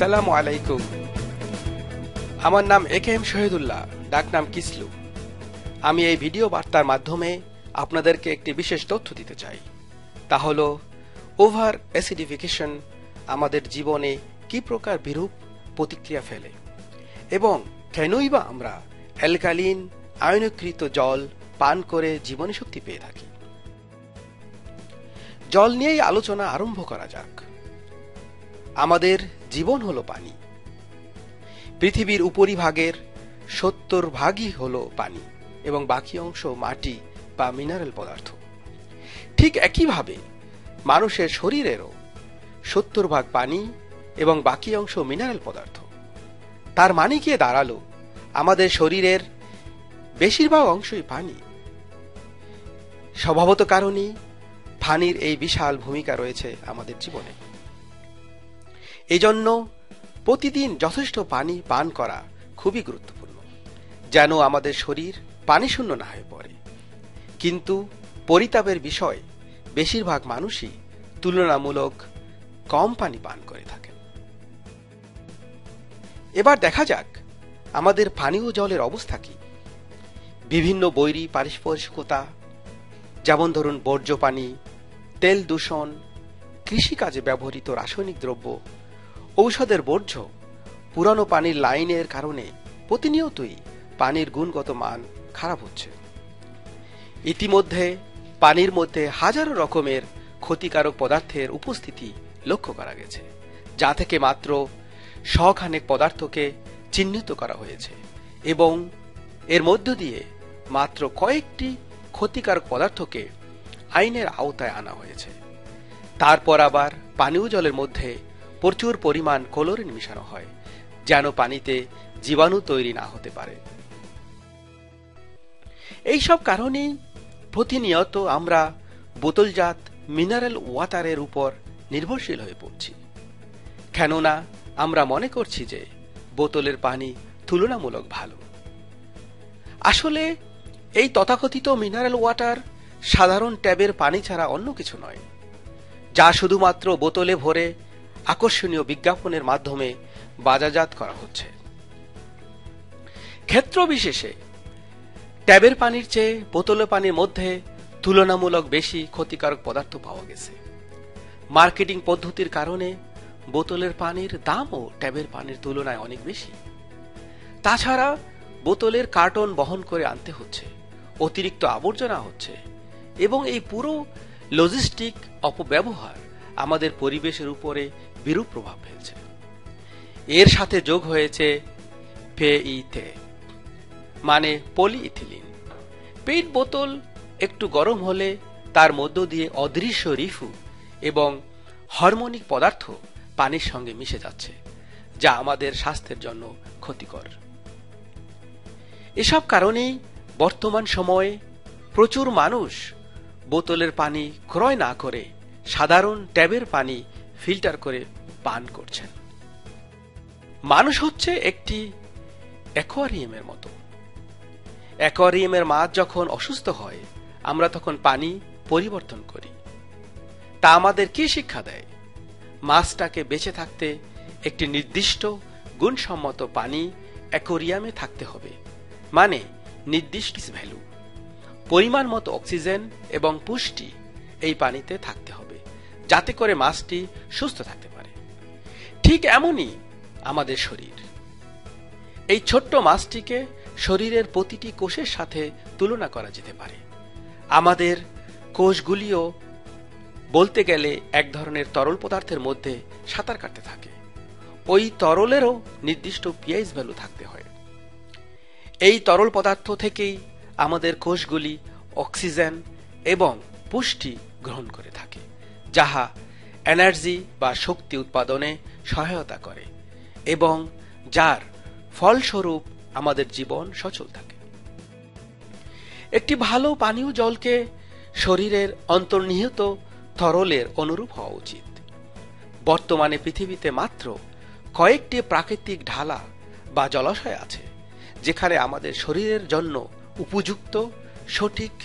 আসসালামু আলাইকুম। আমার নাম একেএম শহীদুল্লাহ, ডাকনাম কিসলু। আমি এই ভিডিও বার্তার মাধ্যমে আপনাদেরকে একটি বিশেষ তথ্য দিতে চাই। তা হল ওভার অ্যাসিডিফিকেশন আমাদের জীবনে কি প্রকার বিরূপ প্রতিক্রিয়া ফেলে এবং কেনই বা আমরা অ্যালকালিন আয়নীকৃত জল পান করে জীবনী শক্তি পেয়ে থাকি। জল নিয়েই আলোচনা আরম্ভ করা যাক। আমাদের জীবন হলো পানি। পৃথিবীর উপরিভাগের 70% হলো পানি এবং বাকি অংশ মাটি বা মিনারেল পদার্থ। ঠিক একইভাবে মানুষের শরীরেরও 70% পানি এবং বাকি অংশ মিনারেল পদার্থ। তার মানে কি দাঁড়ালো, আমাদের শরীরের বেশিরভাগ অংশই পানি। স্বভাবত কারণেই পানির এই বিশাল ভূমিকা রয়েছে আমাদের জীবনে। এজন্য প্রতিদিন যথেষ্ট পানি পান করা খুবই গুরুত্বপূর্ণ, যেন আমাদের শরীর পানি শূন্য না হয়ে পড়ে। কিন্তু পরিতাপের বিষয়, বেশিরভাগ মানুষই তুলনামূলক কম পানি পান করে থাকেন। এবার দেখা যাক আমাদের পানীয় জলের অবস্থা কি। বিভিন্ন বৈরী পারস্পরিকতা, যেমন ধরুন বর্জ্য পানি, তেল দূষণ, কৃষিকাজে ব্যবহৃত রাসায়নিক দ্রব্য, ঔষধের বর্জ্য, পুরানো পানির লাইনের কারণে প্রতিনিয়তই পানির গুণগত মান খারাপ হচ্ছে। ইতিমধ্যে পানির মধ্যে হাজারো রকমের ক্ষতিকারক পদার্থের উপস্থিতি লক্ষ্য করা গেছে, যা থেকে মাত্র 100 পদার্থকে চিহ্নিত করা হয়েছে এবং এর মধ্য দিয়ে মাত্র কয়েকটি ক্ষতিকারক পদার্থকে আইনের আওতায় আনা হয়েছে। তারপর আবার পানীয় জলের মধ্যে প্রচুর পরিমাণ ক্লোরিন মিশানো হয়, যেন পানিতে জীবাণু তৈরি না হতে পারে। এইসব কারণেই প্রতিনিয়ত আমরা বোতলজাত মিনারেল ওয়াটারের উপর নির্ভরশীল হয়ে পড়ছি, কেননা আমরা মনে করছি যে বোতলের পানি তুলনামূলক ভালো। আসলে এই তথাকথিত মিনারেল ওয়াটার সাধারণ ট্যাবের পানি ছাড়া অন্য কিছু নয়, যা শুধুমাত্র বোতলে ভরে আকর্ষণীয় বিজ্ঞাপনের মাধ্যমে বাজারজাত করা হচ্ছে। ক্ষেত্র বিশেষে ট্যাবের পানির চেয়ে বোতলের পানির মধ্যে তুলনামূলক বেশি ক্ষতিকারক পদার্থ পাওয়া গেছে। মার্কেটিং পদ্ধতির কারণে বোতলের পানির দামও ট্যাবের পানির তুলনায় অনেক বেশি। তাছাড়া বোতলের কার্টন বহন করে আনতে হচ্ছে, অতিরিক্ত আবর্জনা হচ্ছে এবং এই পুরো লজিস্টিক অপব্যবহার আমাদের পরিবেশের উপরে বিরূপ প্রভাব ফেলছে। এর সাথে যোগ হয়েছে পেইতে, মানে পলিইথিলিন। পেট বোতল একটু গরম হলে তার মধ্য দিয়ে অদৃশ্য রিফু এবং হরমোনিক পদার্থ পানির সঙ্গে মিশে যাচ্ছে, যা আমাদের স্বাস্থ্যের জন্য ক্ষতিকর। এসব কারণেই বর্তমান সময়ে প্রচুর মানুষ বোতলের পানি ক্রয় না করে সাধারণ ট্যাবের পানি ফিল্টার করে পান করছেন। মানুষ হচ্ছে একটি অ্যাকোয়ারিয়ামের মতো। অ্যাকোয়ারিয়ামের মাছ যখন অসুস্থ হয়, আমরা তখন পানি পরিবর্তন করি। তা আমাদের কি শিক্ষা দেয়? মাছটাকে বেঁচে থাকতে একটি নির্দিষ্ট গুণসম্মত পানি অ্যাকোয়ারিয়ামে থাকতে হবে, মানে নির্দিষ্ট ভ্যালু, পরিমাণ মতো অক্সিজেন এবং পুষ্টি এই পানিতে থাকতে হবে, যাতে করে মাছটি সুস্থ থাকতে পারে। ঠিক এমনই আমাদের শরীর। এই ছোট্ট মাছটিকে শরীরের প্রতিটি কোষের সাথে তুলনা করা যেতে পারে। আমাদের কোষগুলিও বলতে গেলে এক ধরনের তরল পদার্থের মধ্যে সাঁতার কাটতে থাকে। ওই তরলেরও নির্দিষ্ট পিএইচ ভ্যালু থাকতে হয়। এই তরল পদার্থ থেকেই আমাদের কোষগুলি অক্সিজেন এবং পুষ্টি গ্রহণ করে থাকে, যাহা এনার্জি বা শক্তি উৎপাদনে সহায়তা করে এবং যার ফলস্বরূপ আমাদের জীবন সচল থাকে। একটি ভালো পানীয় জলকে শরীরের অন্তর্নিহিত তরলের অনুরূপ হওয়া উচিত। বর্তমানে পৃথিবীতে মাত্র কয়েকটি প্রাকৃতিক ঢালা বা জলাশয় আছে, যেখানে আমাদের শরীরের জন্য উপযুক্ত সঠিক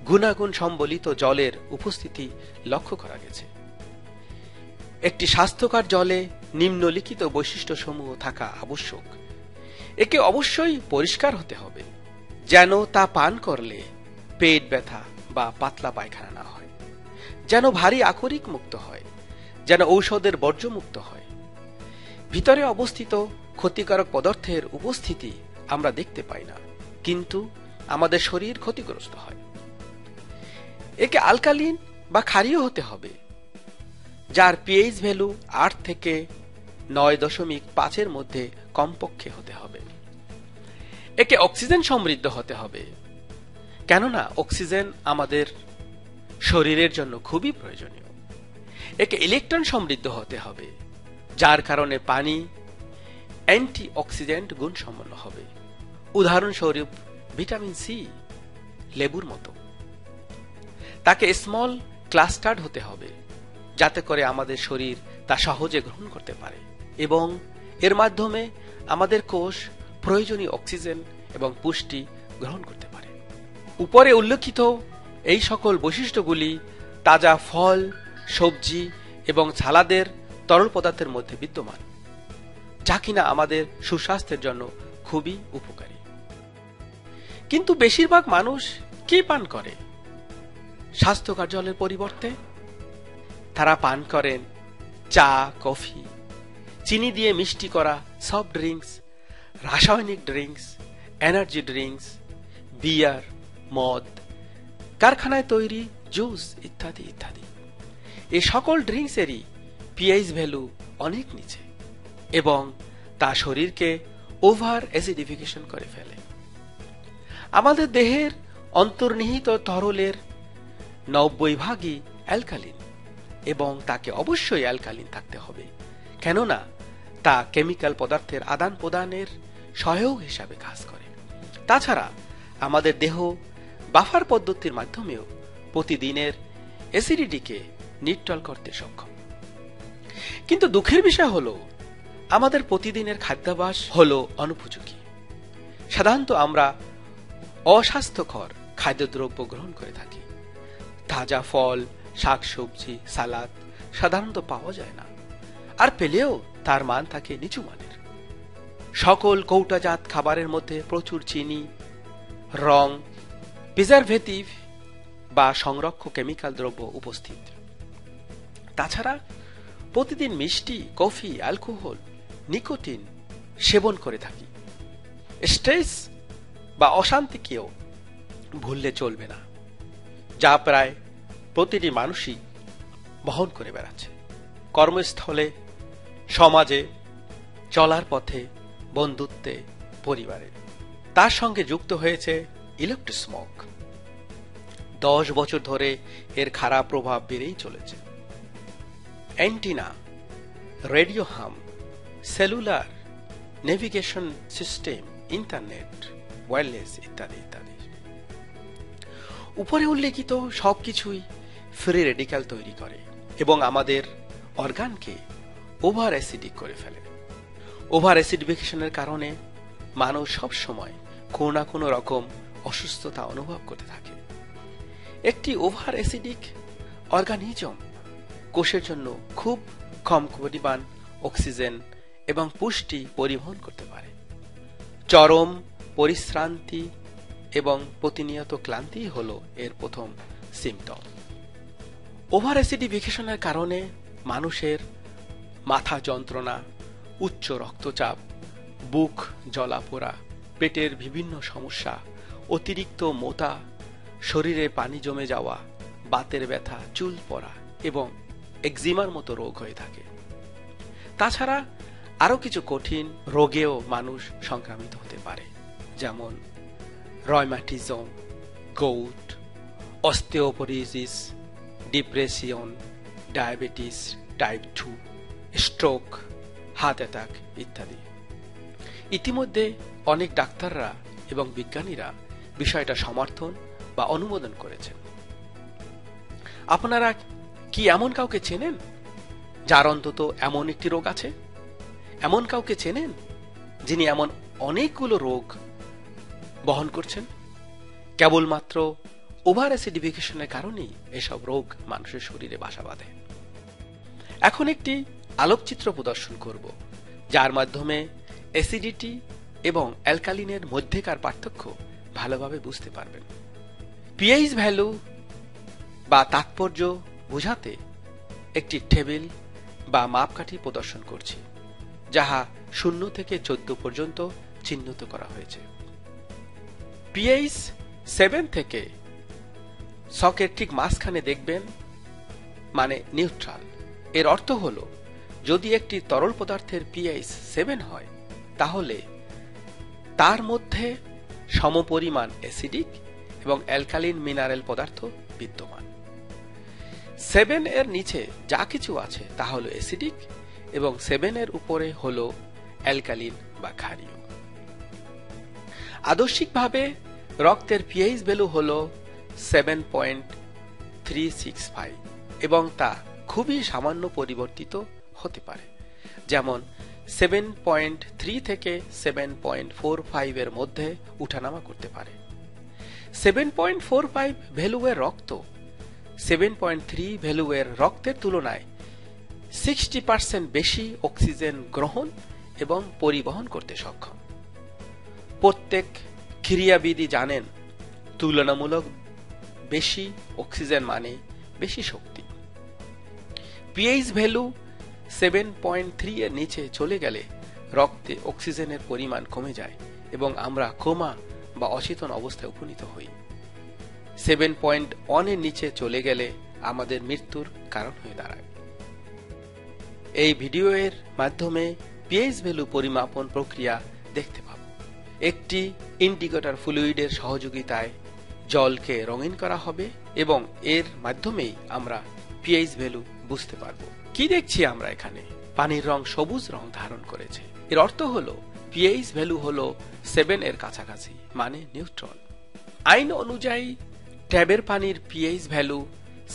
গুণাগুণ সম্বলিত জলের উপস্থিতি লক্ষ্য করা গেছে। একটি স্বাস্থ্যকর জলে নিম্নলিখিত বৈশিষ্ট্যসমূহ থাকা আবশ্যক। একে অবশ্যই পরিষ্কার হতে হবে, যেন তা পান করলে পেট ব্যথা বা পাতলা পায়খানা না হয়, যেন ভারী আকরিক মুক্ত হয়, যেন ঔষধের বর্জ্যমুক্ত হয়। ভিতরে অবস্থিত ক্ষতিকারক পদার্থের উপস্থিতি আমরা দেখতে পাই না, কিন্তু আমাদের শরীর ক্ষতিগ্রস্ত হয়। একে আলকালিন বা ক্ষারীয় হতে হবে, যার পিএইচ ভ্যালু 8 থেকে 9.5 মধ্যে কমপক্ষে হতে হবে। একে অক্সিজেন সমৃদ্ধ হতে হবে, কেননা অক্সিজেন আমাদের শরীরের জন্য খুবই প্রয়োজনীয়। একে ইলেকট্রন সমৃদ্ধ হতে হবে, যার কারণে পানি অ্যান্টি অক্সিডেন্ট গুণ সম্পন্ন হবে, উদাহরণস্বরূপ ভিটামিন সি, লেবুর মতো। তাকে স্মল ক্লাস্টার্ড হতে হবে, যাতে করে আমাদের শরীর তা সহজে গ্রহণ করতে পারে এবং এর মাধ্যমে আমাদের কোষ প্রয়োজনীয় অক্সিজেন এবং পুষ্টি গ্রহণ করতে পারে। উপরে উল্লেখিত এই সকল বৈশিষ্ট্যগুলি তাজা ফল, সবজি এবং সালাদের তরল পদার্থের মধ্যে বিদ্যমান, যা কিনা আমাদের সুস্বাস্থ্যের জন্য খুবই উপকারী। কিন্তু বেশিরভাগ মানুষ কি পান করে স্বাস্থ্যকর জলের পরিবর্তে? তারা পান করেন চা, কফি, চিনি দিয়ে মিষ্টি করা সফট ড্রিঙ্কস, রাসায়নিক ড্রিঙ্কস, এনার্জি ড্রিঙ্কস, বিয়ার, মদ, কারখানায় তৈরি জুস ইত্যাদি ইত্যাদি। এই সকল ড্রিঙ্কসেরই পিএইচ ভ্যালু অনেক নিচে এবং তা শরীরকে ওভার অ্যাসিডিফিকেশন করে ফেলে। আমাদের দেহের অন্তর্নিহিত তরলের 90% অ্যালকালিন এবং তাকে অবশ্যই অ্যালকালিন থাকতে হবে, কেননা তা কেমিক্যাল পদার্থের আদান প্রদানের সহায়ক হিসাবে কাজ করে। তাছাড়া আমাদের দেহ বাফার পদ্ধতির মাধ্যমেও প্রতিদিনের অ্যাসিডিটিকে নিয়ন্ত্রণ করতে সক্ষম। কিন্তু দুঃখের বিষয় হলো আমাদের প্রতিদিনের খাদ্যাভ্যাস হলো অনুপযোগী। সাধারণত আমরা অস্বাস্থ্যকর খাদ্যদ্রব্য গ্রহণ করে থাকি। তাজা ফল, শাকসবজি, সালাদ সাধারণত পাওয়া যায় না, আর পেলেও তার মান থাকে নিচু মানের। সকল কৌটাজাত খাবারের মধ্যে প্রচুর চিনি, রং, প্রিজারভেটিভ বা সংরক্ষক কেমিক্যাল দ্রব্য উপস্থিত। তাছাড়া প্রতিদিন মিষ্টি, কফি, অ্যালকোহল, নিকোটিন সেবন করে থাকি। স্ট্রেস বা অশান্তিকেও ভুললে চলবে না, যা প্রায় প্রতিটি মানুষই বহন করে বেড়াচ্ছে। কর্মস্থলে, সমাজে, চলার পথে, বন্ধুত্বে, পরিবারে। তার সঙ্গে যুক্ত হয়েছে ইলেকট্রিক স্মোক। 10 বছর ধরে এর খারাপ প্রভাব বেড়েই চলেছে। অ্যান্টিনা, রেডিও হাম, cellular navigation system, internet, wireless ইত্যাদি ইত্যাদি। উপরে উল্লেখিত সবকিছুই ফ্রি রেডিক্যাল তৈরি করে এবং আমাদের অর্গানকে ওভার অ্যাসিডিক করে ফেলে। ওভার অ্যাসিডিফিকেশনের কারণে মানুষ সব সময় কোনো না কোনো রকম অসুস্থতা অনুভব করতে থাকে। একটি ওভার অ্যাসিডিক অর্গানিজম কোষের জন্য খুব কম পরিমাণ অক্সিজেন এবং পুষ্টি পরিবহন করতে পারে। চরম পরিশ্রান্তি এবং প্রতিনিয়ত ক্লান্তি হলো এর প্রথম সিমটম। ওভার অ্যাসিডিফিকেশনের কারণে মানুষের মাথা যন্ত্রণা, উচ্চ রক্তচাপ, বুক জ্বলা-পোড়া, পেটের বিভিন্ন সমস্যা, অতিরিক্ত মোটা, শরীরে পানি জমে যাওয়া, বাতের ব্যথা, চুল পড়া এবং একজিমার মতো রোগ হয়ে থাকে। তাছাড়া আরো কিছু কঠিন রোগেও মানুষ সংক্রামিত হতে পারে, যেমন rheumatism, gout, osteoporosis, depression, diabetes type 2, stroke, heart attack ইত্যাদি। ইতিমধ্যে অনেক ডাক্তাররা এবং বিজ্ঞানীরা বিষয়টা সমর্থন বা অনুমোদন করেছেন। আপনারা কি এমন কাউকে চেনেন যার অন্তত এমন একটি রোগ আছে? এমন কাউকে চেনেন যিনি এমন অনেকগুলো রোগ বহন করছেন? কেবলমাত্র ওভার অ্যাসিডিফিকেশনের কারণেই এসব রোগ মানুষের শরীরে বাসা বাঁধে। এখন একটি আলোকচিত্র প্রদর্শন করব, যার মাধ্যমে অ্যাসিডিটি এবং অ্যালকালিনের মধ্যেকার পার্থক্য ভালোভাবে বুঝতে পারবেন। পিএইচ ভ্যালু বা তাৎপর্য বোঝাতে একটি টেবিল বা মাপকাঠি প্রদর্শন করছি, যাহা 0 থেকে 14 পর্যন্ত চিহ্নিত করা হয়েছে। পিএইচ 7 থেকে ছকের ঠিক মাঝখানে দেখবেন, মানে নিউট্রাল। এর অর্থ হল, যদি একটি তরল পদার্থের পিএইচ 7 হয়, তাহলে তার মধ্যে সমপরিমাণ অ্যাসিডিক এবং অ্যালকালিন মিনারেল পদার্থ বিদ্যমান। 7 এর নিচে যা কিছু আছে তা হল অ্যাসিডিক এবং 7 এর উপরে হল অ্যালকালিন বা ক্ষারীয়। আদর্শিকভাবে রক্তের পিএইচ ভ্যালু হল 7.365 এবং তা খুবই সামান্য পরিবর্তিত হতে পারে, যেমন 7.3 থেকে 7.45 এর মধ্যে উঠানামা করতে পারে। 7.45 ভ্যালুয়ের রক্ত 7.3 ভ্যালুয়ের রক্তের তুলনায় 60% বেশি অক্সিজেন গ্রহণ এবং পরিবহন করতে সক্ষম। প্রত্যেক ক্রীড়াবিদই জানেন, তুলনামূলক বেশি অক্সিজেন মানে বেশি শক্তি। পিএইচ ভ্যালু 7.3 এর নিচে চলে গেলে রক্তে অক্সিজেনের পরিমাণ কমে যায় এবং আমরা কোমা বা অচেতন অবস্থায় উপনীত হই। 7.1 এর নিচে চলে গেলে আমাদের মৃত্যুর কারণ হয়ে দাঁড়ায়। এই ভিডিও এর মাধ্যমে পিএইচ ভ্যালু পরিমাপন প্রক্রিয়া দেখতে পাব। একটি ইন্ডিকেটর ফ্লুইডের সহযোগিতায় জলকে রঙিন করা হবে এবং এর মাধ্যমেই আমরা পিএইচ ভ্যালু বুঝতে পারব। কি দেখছি আমরা এখানে? পানির রং সবুজ রং ধারণ করেছে। এর অর্থ হল পিএইচ ভ্যালু হল 7 এর কাছাকাছি, মানে নিউট্রাল। আইন অনুযায়ী ট্যাবের পানির পিএইচ ভ্যালু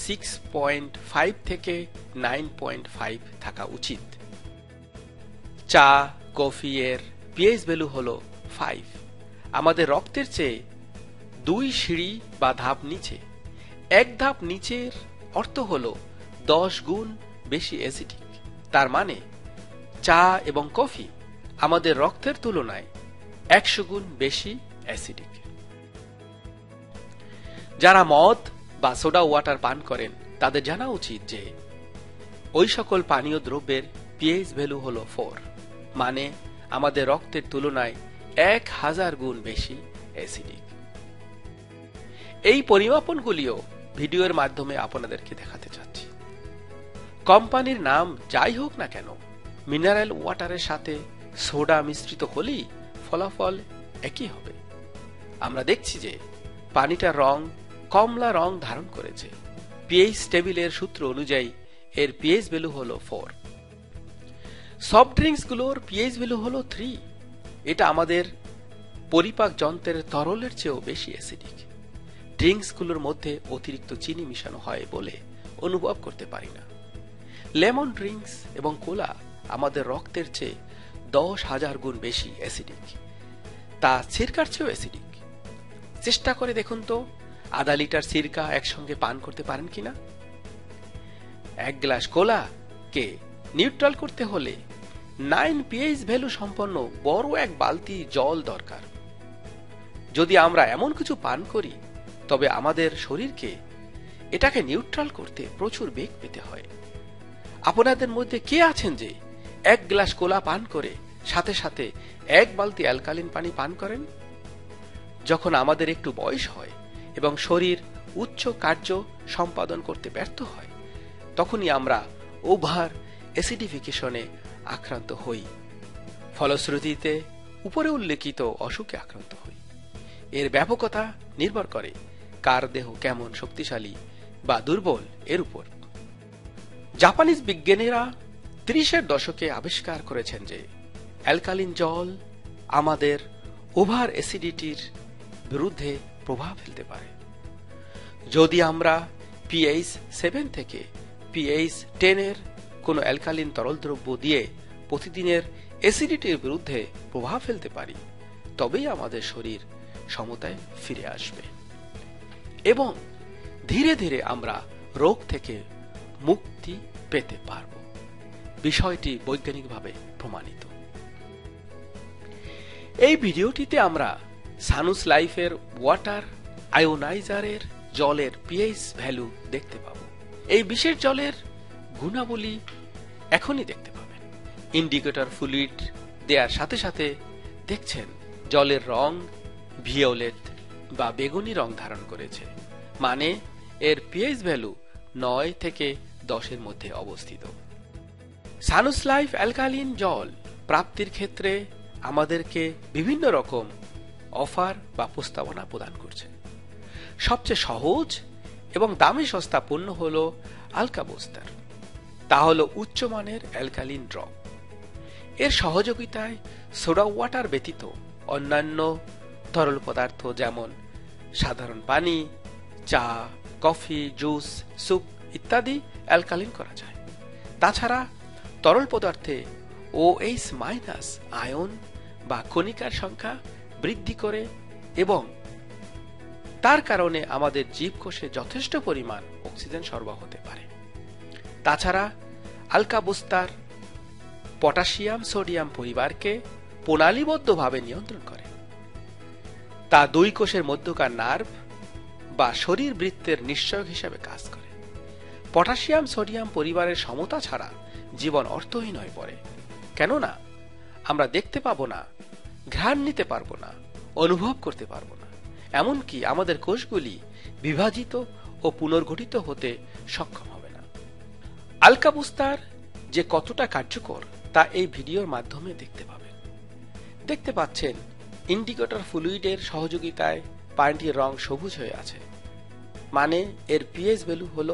6.5 থেকে 9.5 থাকা উচিত। চা, কফি এর পিএইচ ভ্যালু হল 5। আমাদের রক্তের চেয়ে 2 সিঁড়ি বা ধাপ নিচে। এক ধাপ নিচের অর্থ হল 10 গুণ বেশি অ্যাসিডিক। তার মানে চা এবং কফি আমাদের রক্তের তুলনায় 100 গুণ বেশি অ্যাসিডিক। যারা মদ বা সোডা ওয়াটার পান করেন তাদের জানা উচিত যে ওই সকল পানীয় দ্রব্যের পিএইচ ভ্যালু হল 4, মানে আমাদের রক্তের তুলনায় 1000 গুণ বেশি অ্যাসিডিক। এই পরিমাপনগুলিও ভিডিওর মাধ্যমে আপনাদেরকে দেখাতে চাচ্ছি। কোম্পানির নাম যাই হোক না কেন, মিনারেল ওয়াটারের সাথে সোডা মিশ্রিত হলেই ফলাফল একই হবে। আমরা দেখছি যে পানিটার রং কমলা রং ধারণ করেছে। পিএইচ টেবিলের সূত্র অনুযায়ী এর পিএইচ ভ্যালু হল 4। সফট ড্রিঙ্কস গুলোর পিএইচ ভ্যালু হল 3। এটা আমাদের পরিপাক যন্ত্রের তরলের চেয়েও বেশি অ্যাসিডিক। ড্রিঙ্কস গুলোর মধ্যে অতিরিক্ত চিনি মিশানো হয় বলে অনুভব করতে পারি না। লেমন ড্রিঙ্কস এবং কোলা আমাদের রক্তের চেয়ে 10,000 গুণ বেশি অ্যাসিডিক। তা সিরকার চেয়েও অ্যাসিডিক। চেষ্টা করে দেখুন তো, আধা লিটার সিরকা একসঙ্গে পান করতে পারেন কিনা? 1 গ্লাস কোলা কে নিউট্রাল করতে হলে 9 পিএইচ ভ্যালু সম্পন্ন বড় এক বালতি জল দরকার। যদি আমরা এমন কিছু পান করি, তবে আমাদের শরীরকে এটাকে নিউট্রাল করতে প্রচুর বেগ পেতে হয়। আপনাদের মধ্যে কে আছেন যে 1 গ্লাস কোলা পান করে সাথে সাথে 1 বালতি অ্যালকালিন পানি পান করেন? যখন আমাদের একটু বয়স হয় এবং শরীর উচ্চ কার্য সম্পাদন করতে ব্যর্থ হয়, তখনই আমরা ওভার অ্যাসিডিফিকেশনে আক্রান্ত হই। ফলশ্রুতিতে উপরে উল্লেখিত অসুখে আক্রান্ত হই। এর ব্যাপকতা নির্ভর করে কার দেহ কেমন শক্তিশালী বা দুর্বল এর উপর। জাপানিজ বিজ্ঞানীরা 30-এর দশকে আবিষ্কার করেছেন যে অ্যালকালিন জল আমাদের ওভার অ্যাসিডিটির বিরুদ্ধে প্রভাব ফেলতে পারে। যদি আমরা পিএইচ 7 থেকে পিএইচ 10 এর কোন অ্যালকালিন তরল দ্রব্য দিয়ে প্রতিদিনের অ্যাসিডিটির বিরুদ্ধে প্রভাব ফেলতে পারি, তবেই আমাদের শরীর সমতায় ফিরে আসবে এবং ধীরে ধীরে আমরা রোগ থেকে মুক্তি পেতে পারব। বিষয়টি বৈজ্ঞানিকভাবে প্রমাণিত। এই ভিডিওটিতে আমরা সানুস লাইফের ওয়াটার আয়োনাইজারের জলের পিএইচ ভ্যালু দেখতে পাব। এই বিশেষ জলের গুণাবলী এখনই দেখতে পাবেন। ইন্ডিকেটর ফ্লুইড দেওয়ার সাথে সাথে দেখছেন জলের রং ভিওলেট বা বেগুনি রং ধারণ করেছে, মানে এর পিএইচ ভ্যালু 9 থেকে 10-এর মধ্যে অবস্থিত। সানুস লাইফ অ্যালকালিন জল প্রাপ্তির ক্ষেত্রে আমাদেরকে বিভিন্ন রকম অফার বা প্রস্তাবনা প্রদান করছে। সবচেয়ে সহজ এবং দামে সস্তা পণ্য হল আলকা বুস্টার। তা হল উচ্চমানের অ্যালকালিন ড্রপ। এর সহযোগিতায় সোডা ওয়াটার ব্যতীত অন্যান্য তরল পদার্থ যেমন সাধারণ পানি, চা, কফি, জুস, স্যুপ ইত্যাদি অ্যালকালিন করা যায়। তাছাড়া তরল পদার্থে OH- আয়ন বা কণিকার সংখ্যা বৃদ্ধি করে এবং তার কারণে আমাদের জীবকোষে যথেষ্ট পরিমাণ অক্সিজেন সরবরাহ হতে পারে। তাছাড়া আলকা বুস্টার পটাশিয়াম সোডিয়াম পরিবারকে প্রণালীবদ্ধভাবে নিয়ন্ত্রণ করে। তা দুই কোষের মধ্যকার নার্ভ বা শরীর বৃত্তের নিশ্চয়ক হিসাবে কাজ করে। পটাশিয়াম সোডিয়াম পরিবারের সমতা ছাড়া জীবন অর্থহীন হয়ে পড়ে, কেননা আমরা দেখতে পাবো না, ঘ্রাণ নিতে পারবো না, অনুভব করতে পারবো না, এমনকি আমাদের কোষগুলি বিভাজিত ও পুনর্গঠিত হতে সক্ষম হবে না। আলকা বুস্টার যে কতটা কার্যকর তা এই ভিডিওর মাধ্যমে দেখতে পাবেন। দেখতে পাচ্ছেন ইন্ডিকেটর ফ্লুইডের সহযোগিতায় পানিটির রং সবুজ হয়ে আছে, মানে এর পিএইচ ভ্যালু হল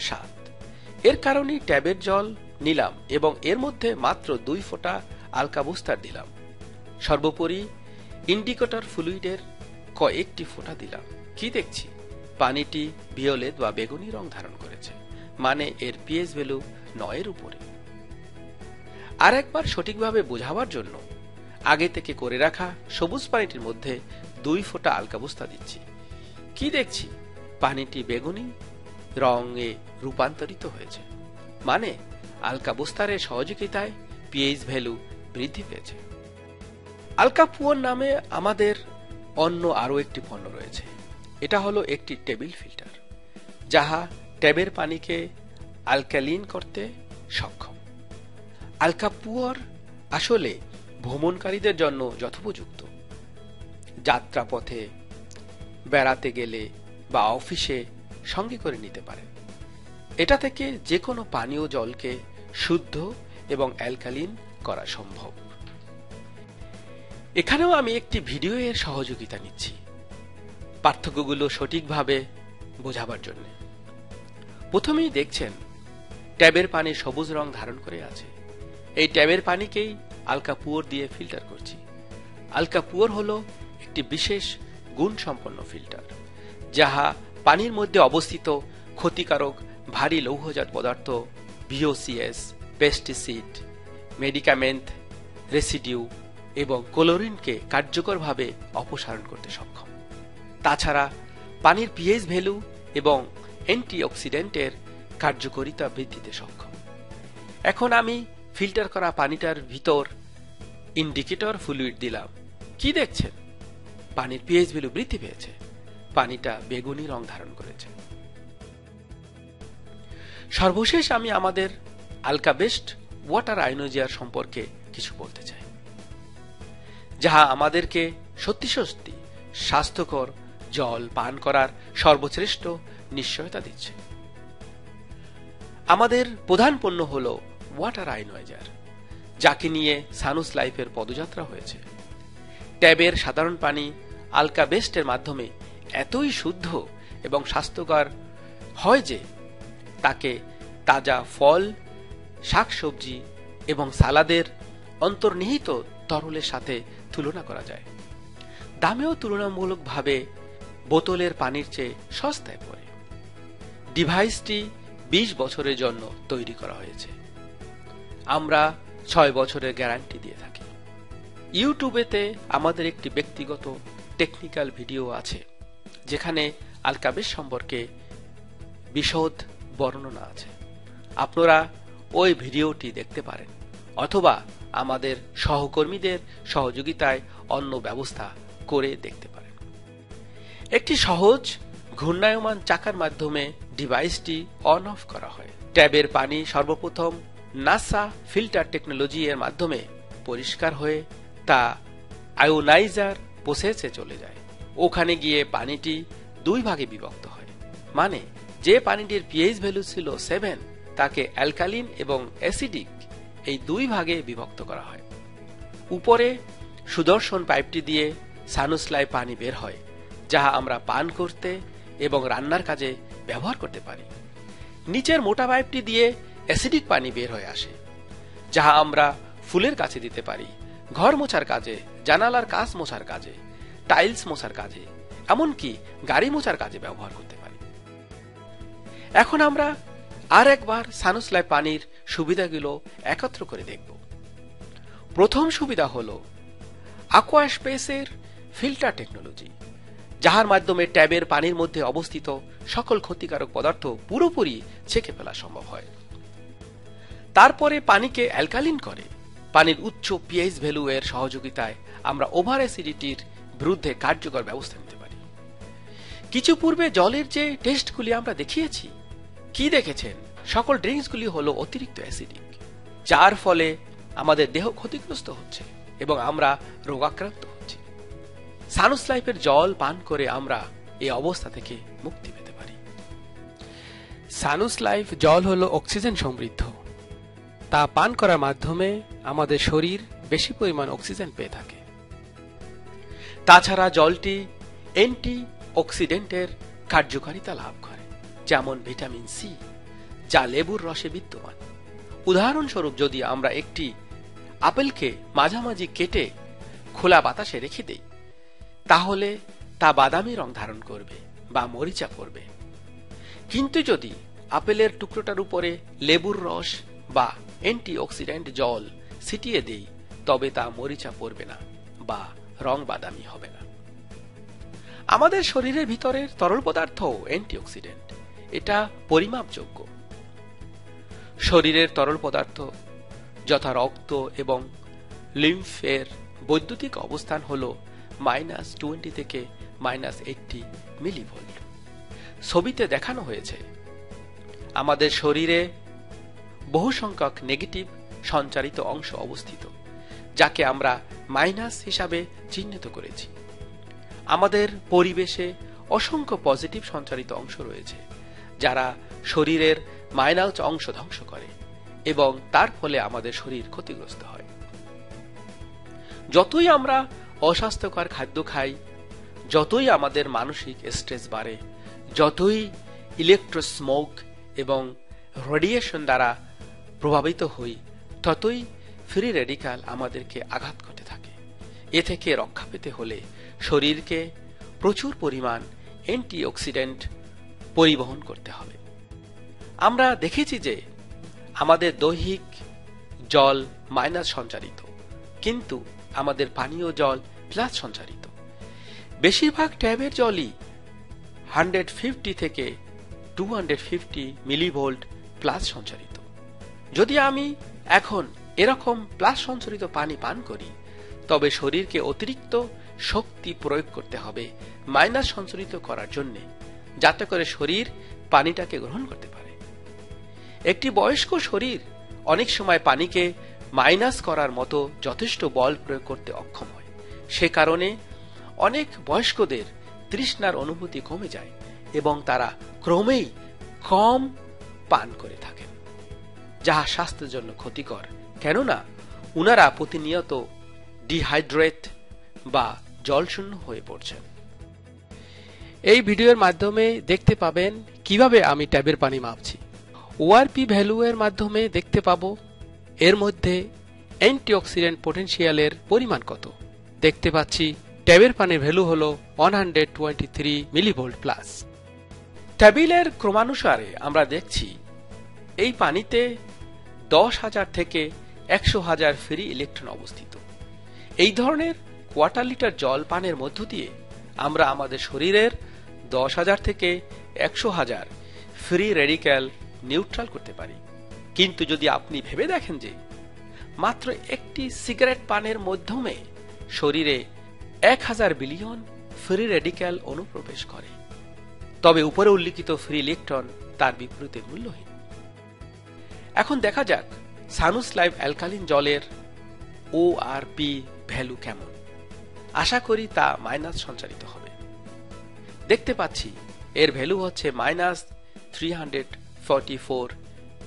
7। এর কারণেই ট্যাবের জল নিলাম এবং এর মধ্যে মাত্র 2 ফোঁটা আলকা বুস্টার দিলাম। সর্বোপরি ইন্ডিকেটর ফ্লুইডের কয়েকটি ফোঁটা দিলাম। কি দেখছি? পানিটি ভিওলেট বা বেগুনি রং ধারণ করেছে, মানে এর পিএইচ ভ্যালু 9-এর উপরে। আর একবার সঠিকভাবে বোঝাবার জন্য আগে থেকে করে রাখা সবুজ পানিটির মধ্যে 2 ফোঁটা আলকা বুস্টার দিচ্ছি। কি দেখছি? পানিটি বেগুনি রঙে রূপান্তরিত হয়েছে, মানে আলকা বুস্টারের সহযোগিতায় পিএইচ ভ্যালু বৃদ্ধি পেয়েছে। আলকা পুওর নামে আমাদের অন্য আরো একটি পণ্য রয়েছে। এটা হলো একটি টেবিল ফিল্টার, যাহা ট্যাবের পানিকে অ্যালকালিন করতে সক্ষম। আলকা পুওর আসলে ভ্রমণকারীদের জন্য যথোপযুক্ত। যাত্রাপথে, বেড়াতে গেলে বা অফিসে সঙ্গে করে নিতে পারেন। এটা থেকে যে কোনো পানীয় জলকে শুদ্ধ এবং অ্যালকালিন করা সম্ভব। এখানেও আমি একটি ভিডিও এর সহযোগিতা নিচ্ছি পার্থক্যগুলো সঠিকভাবে বোঝাবার জন্য। প্রথমেই দেখছেন ট্যাবের পানি সবুজ রং ধারণ করে আছে। এই ট্যাবের পানিকেই আলকা পুওর দিয়ে ফিল্টার করছি। আলকা পুওর হলো একটি বিশেষ গুণ সম্পন্ন ফিল্টার, যাহা পানির মধ্যে অবস্থিত ক্ষতিকারক ভারী লৌহজাত পদার্থ, VOCs, পেস্টিসাইড, মেডিকামেন্ট রেসিডিউ এবং ক্লোরিনকে কার্যকরভাবে অপসারণ করতে সক্ষম। তাছাড়া পানির পিএইচ ভ্যালু এবং অ্যান্টিঅক্সিডেন্টের কার্যকারিতা বৃদ্ধিতে সক্ষম। এখন আমি ফিল্টার করা পানিটার ভিতর ইন্ডিকেটর ফ্লুইড দিলাম। কি দেখছেন? পানির পিএইচ ভ্যালু বৃদ্ধি পেয়েছে, পানিটা বেগুনি রং ধারণ করেছে। সর্বশেষ আমি আমাদের আলকা বেস্ট ওয়াটার আয়োনাইজার সম্পর্কে কিছু বলতে চাই, যাহা আমাদেরকে সত্যি সত্যি স্বাস্থ্যকর জল পান করার সর্বশ্রেষ্ঠ নিশ্চয়তা দিচ্ছে। আমাদের প্রধান পণ্য হল ওয়াটার আয়োনাইজার, যাকে নিয়ে সানুস লাইফের পদযাত্রা হয়েছে। ট্যাবের সাধারণ পানি আলকা বেস্টের মাধ্যমে এতই শুদ্ধ এবং স্বাস্থ্যকর হয় যে তাকে তাজা ফল, শাকসবজি এবং সালাদের অন্তর্নিহিত তরলের সাথে তুলনা করা যায়। দামেও তুলনামূলকভাবে বোতলের পানির চেয়ে সস্তায় পড়ে। ডিভাইসটি 20 বছরের জন্য তৈরি করা হয়েছে। আমরা 6 বছরের গ্যারান্টি দিয়ে থাকি। ইউটিউবেতে আমাদের একটি ব্যক্তিগত টেকনিক্যাল ভিডিও আছে, যেখানে আলকা বেস্ট সম্পর্কে বিশদ বর্ণনা আছে। আপনারা ওই ভিডিওটি দেখতে পারেন, অথবা আমাদের সহকর্মীদের সহযোগিতায় অন্য ব্যবস্থা করে দেখতে পারেন। একটি সহজ ঘূর্ণায়মান চাকার মাধ্যমে ডিভাইসটি অন অফ করা হয়। ট্যাবের পানি সর্বপ্রথম নাসা ফিল্টার টেকনোলজি এর মাধ্যমে পরিষ্কার হয়ে তা আয়োনাইজার প্রসেসে চলে যায়। ওখানে গিয়ে পানিটি দুই ভাগে বিভক্ত হয়, মানে যে পানিটির পিএইচ ভ্যালু ছিল 7 তাকে অ্যালকালিন এবং অ্যাসিডিক এই দুই ভাগে বিভক্ত করা হয়। উপরে সুদর্শন পাইপটি দিয়ে সানুসলাই পানি বের হয়, যাহা আমরা পান করতে এবং রান্নার কাজে ব্যবহার করতে পারি। নিচের মোটা পাইপটি দিয়ে অ্যাসিডিক পানি বের হয়ে আসে, যাহা আমরা ফুলের কাছে দিতে পারি, ঘর মোছার কাজে, জানালার কাঁচ মোছার কাজে, টাইলস মোছার কাজে, এমনকি গাড়ি মোছার কাজে ব্যবহার করতে পারি। এখন আমরা আর একবার সানুসলাই পানির সুবিধাগুলো একত্র করে দেখব। প্রথম সুবিধা হল অ্যাকোয়াস্পেসের ফিল্টার টেকনোলজি, যাহার মাধ্যমে ট্যাবের পানির মধ্যে অবস্থিত সকল ক্ষতিকারক পদার্থ পুরোপুরি ছেঁকে ফেলা সম্ভব হয়। তারপরে পানিকে অ্যালকালিন করে পানির উচ্চ পিএইচ ভ্যালু এর সহযোগিতায় আমরা ওভার অ্যাসিডিটির বিরুদ্ধে কার্যকর ব্যবস্থা নিতে পারি। কিছু পূর্বে জলের যে টেস্টগুলি আমরা দেখিয়েছি, কি দেখেছেন? সকল ড্রিঙ্কসগুলি হলো অতিরিক্ত অ্যাসিডিক, যার ফলে আমাদের দেহ ক্ষতিগ্রস্ত হচ্ছে এবং আমরা রোগাক্রান্ত হচ্ছি। সানুসলাইফের জল পান করে আমরা এই অবস্থা থেকে মুক্তি পেতে পারি। সানুসলাইফ জল হলো অক্সিজেন সমৃদ্ধ। তা পান করার মাধ্যমে আমাদের শরীর বেশি পরিমাণ অক্সিজেন পেয়ে থাকে। তাছাড়া জলটি অ্যান্টি অক্সিডেন্টের কার্যকারিতা লাভ করে, যেমন ভিটামিন সি, যা লেবুর রসে বিদ্যমান। উদাহরণস্বরূপ, যদি আমরা একটি আপেলকে মাঝামাঝি কেটে খোলা বাতাসে রেখে দেই, তাহলে তা বাদামি রং ধারণ করবে বা মরিচা পড়বে। কিন্তু যদি আপেলের টুকরোটার উপরে লেবুর রস বা অ্যান্টি অক্সিডেন্ট জল ছিটিয়ে দেই, তবে তা মরিচা পড়বে না বা রং বাদামি হবে না। আমাদের শরীরের ভিতরের তরল পদার্থ অ্যান্টি অক্সিডেন্ট, এটা পরিমাপযোগ্য। শরীরের তরল পদার্থ যথা রক্ত এবং লিম্ফের বৈদ্যুতিক অবস্থান হল -20 থেকে -80 মিলিভোল্ট। ছবিতে দেখানো হয়েছে আমাদের শরীরে বহু সংখ্যক নেগেটিভ সঞ্চারিত অংশ অবস্থিত, যাকে আমরা মাইনাস হিসাবে চিহ্নিত করেছি। আমাদের পরিবেশে অসংখ্য পজিটিভ সঞ্চারিত অংশ রয়েছে, যারা শরীরের মাইনাস অংশ ধ্বংস করে এবং তার ফলে আমাদের শরীর ক্ষতিগ্রস্ত হয়। যতই আমরা অস্বাস্থ্যকর খাদ্য খাই, যতই আমাদের মানসিক স্ট্রেস বাড়ে, যতই ইলেকট্রোস্মোক এবং রেডিয়েশন দ্বারা প্রভাবিত হই, ততই ফ্রি রেডিক্যাল আমাদেরকে আঘাত করতে থাকে। এ থেকে রক্ষা পেতে হলে শরীরকে প্রচুর পরিমাণ অ্যান্টিঅক্সিডেন্ট পরিবহন করতে হবে। আমরা দেখেছি যে আমাদের দৈহিক জল মাইনাস সঞ্চারিত, কিন্তু আমাদের পানীয় জল প্লাস সঞ্চারিত। বেশিরভাগ ট্যাবের জলই 150 থেকে 250 মিলিভোল্ট প্লাস সঞ্চারিত। যদি আমি এখন এরকম প্লাস সঞ্চারিত পানি পান করি, তবে শরীরকে অতিরিক্ত শক্তি প্রয়োগ করতে হবে মাইনাস সঞ্চারিত করার জন্য, যাতে করে শরীর পানিটাকে গ্রহণ করতে পারে। একটি বয়স্ক শরীর অনেক সময় পানিকে মাইনাস করার মতো যথেষ্ট বল প্রয়োগ করতে অক্ষম হয়। সে কারণে অনেক বয়স্কদের তৃষ্ণার অনুভূতি কমে যায় এবং তারা ক্রমেই কম পান করে থাকেন, যাহা স্বাস্থ্যের জন্য ক্ষতিকর, কেননা উনারা প্রতিনিয়ত ডিহাইড্রেট বা জলশূন্য হয়ে পড়ছেন। এই ভিডিওর মাধ্যমে দেখতে পাবেন কিভাবে আমি ট্যাবের পানি মাপছি। ওআরপি ভ্যালু এর মাধ্যমে দেখতে পাবো এর মধ্যে অ্যান্টিঅক্সিডেন্ট পটেনশিয়ালের পরিমাণ কত। দেখতে পাচ্ছি ট্যাবের পানির ভ্যালু হল 123 মিলিভোল্ট প্লাস। টেবিলের ক্রমানুসারে আমরা দেখছি এই পানিতে 10,000 থেকে 100,000 ফ্রি ইলেকট্রন অবস্থিত। এই ধরনের কোয়ার্টার লিটার জল পানের মধ্য দিয়ে আমরা আমাদের শরীরের 10,000 থেকে 100,000 ফ্রি রেডিক্যাল নিউট্রাল করতে পারি। কিন্তু যদি আপনি ভেবে দেখেন যে মাত্র একটি সিগারেট পানের মাধ্যমে শরীরে 1000 বিলিয়ন ফ্রি রেডিক্যাল অনুপ্রবেশ করে, তবে উপরে উল্লিখিত ফ্রি ইলেকট্রন তার বিপরীতে মূল্যহীন। এখন দেখা যাক সানুস লাইফ অ্যালকালিন জলের ORP ভ্যালু কেমন। আশা করি তা মাইনাস সঞ্চারিত হবে। দেখতে পাচ্ছি এর ভ্যালু হচ্ছে -344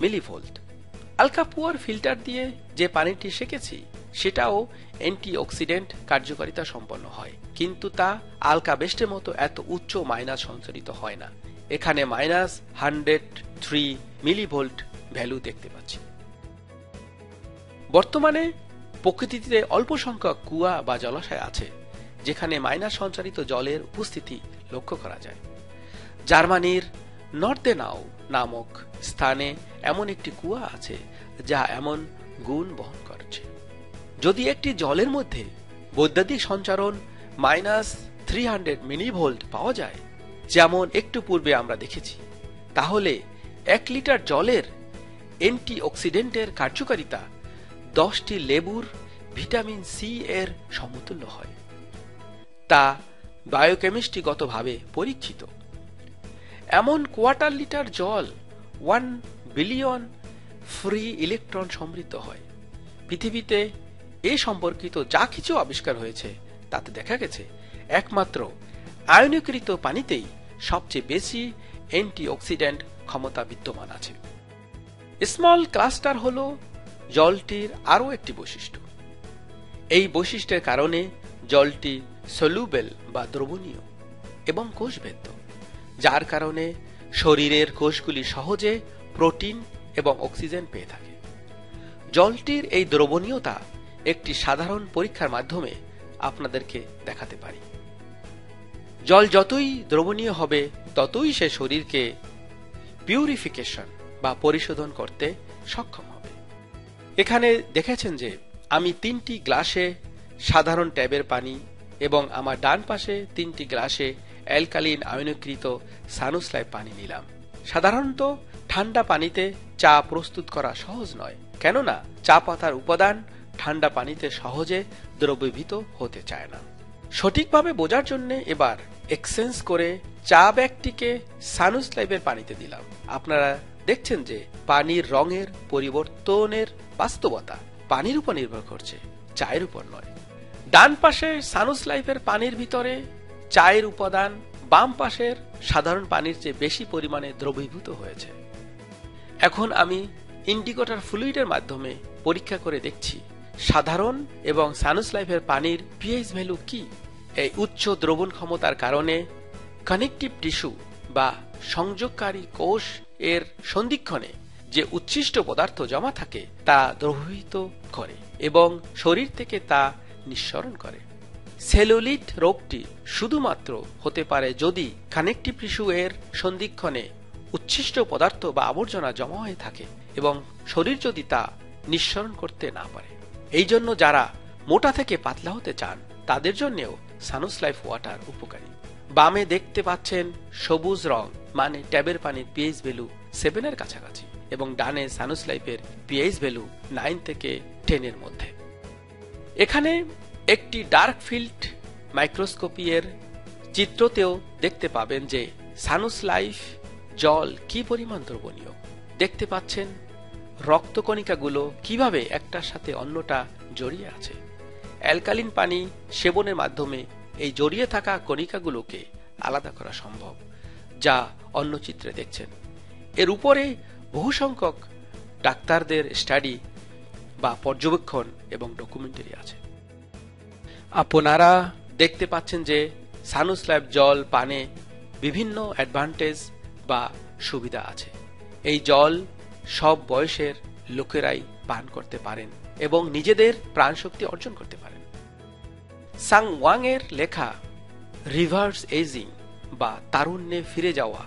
মিলিভোল্ট। আলকা পুয়ার ফিল্টার দিয়ে যে পানিটি সেকেছি সেটাও অ্যান্টিঅক্সিডেন্ট কার্যকারিতা সম্পন্ন হয়, কিন্তু তা আলকা বেস্টের মতো এত উচ্চ মাইনাস সঞ্চারিত হয় না। এখানে -103 মিলিভোল্ট ভ্যালু দেখতে পাচ্ছি। বর্তমানে প্রকৃতিতে অল্প সংখ্যক কুয়া বা জলাশয় আছে যেখানে মাইনাস সঞ্চারিত জলের উপস্থিতি লক্ষ্য করা যায়। জার্মানির নর্দেনাউ নামক স্থানে এমন একটি কুয়া আছে যা এমন গুণ বহন করছে। যদি একটি জলের মধ্যে বৈদ্যুতিক সঞ্চারণ -300 মিলিভোল্ট পাওয়া যায়, যেমন একটু পূর্বে আমরা দেখেছি, তাহলে 1 লিটার জলের অ্যান্টিঅক্সিডেন্টের কার্যকারিতা 10টি লেবুর ভিটামিন সি এর সমতুল্য হয়। তা বায়োকেমিস্ট্রিগতভাবে পরীক্ষিত। এমন কোয়ার্টার লিটার জল 1 বিলিয়ন ফ্রি ইলেকট্রন সমৃদ্ধ হয়। পৃথিবীতে এ সম্পর্কিত যা কিছু আবিষ্কার হয়েছে তাতে দেখা গেছে একমাত্র আয়নীকৃত পানিতেই সবচেয়ে বেশি অ্যান্টিঅক্সিডেন্ট ক্ষমতা বিদ্যমান আছে। স্মল ক্লাস্টার হল জলটির আরও একটি বৈশিষ্ট্য। এই বৈশিষ্ট্যের কারণে জলটি সলুবেল বা দ্রবণীয় এবং কোষভেদ্য, যার কারণে শরীরের কোষগুলি সহজে প্রোটিন এবং অক্সিজেন পেয়ে থাকে। জলটির এই দ্রবণীয়তা একটি সাধারণ পরীক্ষার মাধ্যমে আপনাদেরকে দেখাতে পারি। জল যতই দ্রবণীয় হবে ততই সে শরীরকে পিউরিফিকেশন বা পরিশোধন করতে সক্ষম হবে। এখানে দেখেছেন যে আমি 3টি গ্লাসে সাধারণ ট্যাবের পানি এবং আমার ডান পাশে 3টি গ্লাসে অ্যালকালিন আয়নীকৃত সানুস লাইফ পানি নিলাম। সাধারণত ঠান্ডা পানিতে চা প্রস্তুত করা সহজ নয়, কেননা চা পাতার উপাদান ঠান্ডা পানিতে সহজে দ্রবীভূত হতে চায় না। সঠিকভাবে বোঝার জন্য এবার এক্সচেঞ্জ করে চা ব্যাগটিকে সানুস লাইফের পানিতে দিলাম। আপনারা দেখছেন যে পানির রঙের পরিবর্তনের বাস্তবতা পানির উপর নির্ভর করছে, চায়ের উপর নয়। ডান পাশে সানুস লাইফের পানির ভিতরে চায়ের উপাদান বাম পাশের সাধারণ পানির চেয়ে বেশি পরিমাণে দ্রবীভূত হয়েছে। এখন আমি ইন্ডিকেটর ফ্লুইডের মাধ্যমে পরীক্ষা করে দেখছি সাধারণ এবং সানুস লাইফের পানির পিএইচ ভ্যালু কি। এই উচ্চ দ্রবণ ক্ষমতার কারণে কানেকটিভ টিস্যু বা সংযোগকারী কোষ এর সন্ধিক্ষণে যে উচ্ছিষ্ট পদার্থ জমা থাকে তা দ্রবীভূত করে এবং শরীর থেকে তা নিঃসরণ করে। সেলুলিট রোগটি শুধুমাত্র হতে পারে যদি কানেকটিভ টিস্যু এর সন্ধিক্ষণে উচ্ছিষ্ট পদার্থ বা আবর্জনা জমা হয়ে থাকে এবং শরীর যদি তা নিঃসরণ করতে না পারে। এই জন্য যারা মোটা থেকে পাতলা হতে চান তাদের জন্যও সানুস লাইফ ওয়াটার উপকারী। বামে দেখতে পাচ্ছেন সবুজ রং, মানে ট্যাবের পানির পিএইচ ভ্যালু 7 এর কাছাকাছি, এবং ডানে সানুস লাইফের পিএইচ ভ্যালু 9 থেকে 10 এর মধ্যে। এখানে একটি ডার্ক ফিল্ড মাইক্রোস্কোপি এর চিত্রতেও দেখতে পাবেন যে সানুস লাইফ জল কি পরিমাণ দ্রবণীয়। দেখতে পাচ্ছেন রক্তকণিকাগুলো কিভাবে একটার সাথে অন্যটা জড়িয়ে আছে। অ্যালকালিন পানি সেবনের মাধ্যমে এই জড়িয়ে থাকা কণিকাগুলোকে আলাদা করা সম্ভব, যা অন্য চিত্রে দেখছেন। এর উপরে বহু সংখ্যক ডাক্তারদের স্টাডি বা পর্যবেক্ষণ এবং ডকুমেন্টারি আছে। আপনারা দেখতে পাচ্ছেন যে সানুস লাইফ জল পানে বিভিন্ন অ্যাডভান্টেজ বা সুবিধা আছে। এই জল সব বয়সের লোকেরাই পান করতে পারেন এবং নিজেদের প্রাণশক্তি অর্জন করতে পারেন। সাং ওয়াং এর লেখা রিভার্স এজিং বা তারুণ্যে ফিরে যাওয়া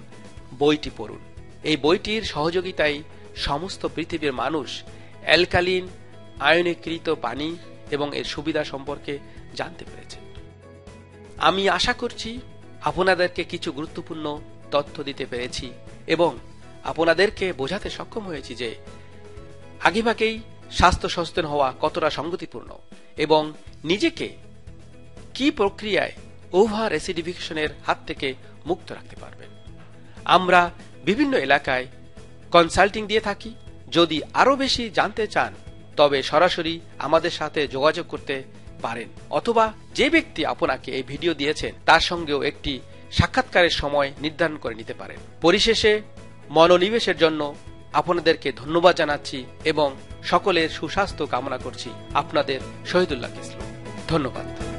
বইটি পড়ুন। এই বইটির সহযোগিতায় সমস্ত পৃথিবীর মানুষ অ্যালকালিন আয়নীকৃত পানি এবং এর সুবিধা সম্পর্কে জানতে পেরেছে। আমি আশা করছি আপনাদেরকে কিছু গুরুত্বপূর্ণ তথ্য দিতে পেরেছি এবং আপনাদেরকে বোঝাতে সক্ষম হয়েছি যে আগেভাগেই স্বাস্থ্য সচেতন হওয়া কতটা সঙ্গতিপূর্ণ এবং নিজেকে কি প্রক্রিয়ায় ওভার অ্যাসিডিফিকেশনের হাত থেকে মুক্ত রাখতে পারবেন। আমরা বিভিন্ন এলাকায় কনসাল্টিং দিয়ে থাকি। যদি আরো বেশি জানতে চান তবে সরাসরি আমাদের সাথে যোগাযোগ করতে পারেন, অথবা যে ব্যক্তি আপনাকে এই ভিডিও দিয়েছেন তার সঙ্গেও একটি সাক্ষাৎকারের সময় নির্ধারণ করে নিতে পারেন। পরিশেষে মনোনিবেশের জন্য আপনাদেরকে ধন্যবাদ জানাচ্ছি এবং সকলের সুস্বাস্থ্য কামনা করছি। আপনাদের শহীদুল্লাহ কিসলু। ধন্যবাদ।